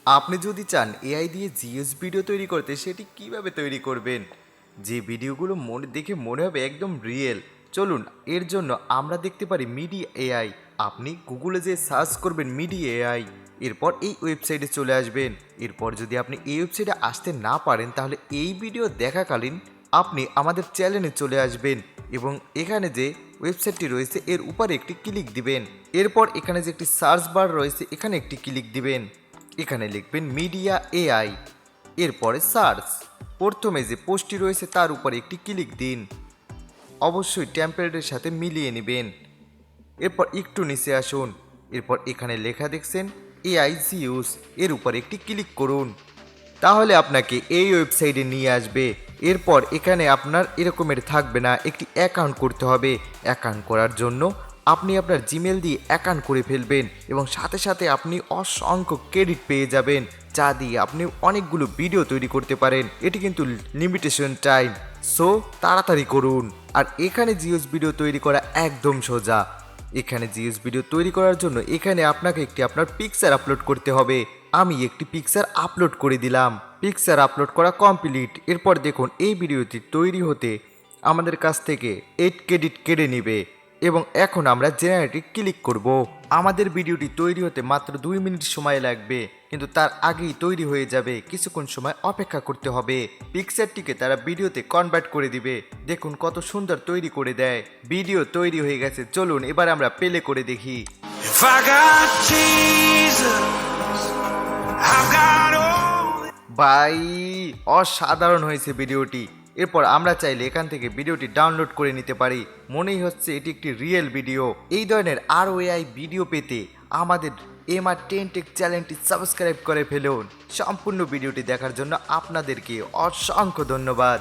আপনি যদি চান এআই দিয়ে জিএস ভিডিও তৈরি করতে, সেটি কিভাবে তৈরি করবেন, যে ভিডিওগুলো দেখে মনে হবে একদম রিয়েল। চলুন, এর জন্য আমরা দেখতে পারি মিডি এআই। আপনি গুগলে যে সার্চ করবেন মিডি এআই, এরপর এই ওয়েবসাইটে চলে আসবেন। এরপর যদি আপনি এই ওয়েবসাইটে আসতে না পারেন, তাহলে এই ভিডিও দেখাকালীন আপনি আমাদের চ্যানেলে চলে আসবেন এবং এখানে যে ওয়েবসাইটটি রয়েছে এর উপরে একটি ক্লিক দিবেন। এরপর এখানে যে একটি সার্চ বার রয়েছে এখানে একটি ক্লিক দিবেন। এখানে লিখবেন মিডিয়া এআই, এরপরে সার্চ। প্রথমে যে পোস্টটি রয়েছে তার উপরে একটি ক্লিক দিন, অবশ্যই টেমপ্লেটের সাথে মিলিয়ে নেবেন। এরপর একটু নিচে আসুন, এরপর এখানে লেখা দেখছেন এআই জিউস, এর উপর একটি ক্লিক করুন। তাহলে আপনাকে এই ওয়েবসাইটে নিয়ে আসবে। এরপর এখানে আপনার এরকমের থাকবে না, একটি অ্যাকাউন্ট করতে হবে। অ্যাকাউন্ট করার জন্য আপনি আপনার জিমেল দিয়ে অ্যাকাউন্ট করে ফেলবেন এবং সাথে সাথে আপনি অসংখ্য ক্রেডিট পেয়ে যাবেন, যা দিয়ে আপনি অনেকগুলো ভিডিও তৈরি করতে পারেন। এটি কিন্তু লিমিটেশন টাইম, সো তাড়াতাড়ি করুন। আর এখানে জিওস ভিডিও তৈরি করা একদম সোজা। এখানে জিএস ভিডিও তৈরি করার জন্য এখানে আপনাকে একটি আপনার পিকচার আপলোড করতে হবে। আমি একটি পিকচার আপলোড করে দিলাম। পিকচার আপলোড করা কমপ্লিট। এরপর দেখুন এই ভিডিওটি তৈরি হতে আমাদের কাছ থেকে 8 ক্রেডিট কেড়ে নেবে এবং এখন আমরা জেনারেটে ক্লিক করব। আমাদের ভিডিওটি তৈরি হতে মাত্র 2 মিনিট সময় লাগবে, কিন্তু তার আগেই তৈরি হয়ে যাবে। কিছুক্ষণ সময় অপেক্ষা করতে হবে। পিকচারটিকে তারা ভিডিওতে কনভার্ট করে দিবে। দেখুন কত সুন্দর তৈরি করে দেয়। ভিডিও তৈরি হয়ে গেছে, চলুন এবার আমরা প্লে করে দেখি। If I got Jesus, I've got all. ভাই, অসাধারণ হয়েছে ভিডিওটি। এরপর আমরা চাইলে এখান থেকে ভিডিওটি ডাউনলোড করে নিতে পারি। মনেই হচ্ছে এটি একটি রিয়েল ভিডিও। এই ধরনের আরও এআই ভিডিও পেতে আমাদের MR10 টেক চ্যানেলটি সাবস্ক্রাইব করে ফেলুন। সম্পূর্ণ ভিডিওটি দেখার জন্য আপনাদেরকে অসংখ্য ধন্যবাদ।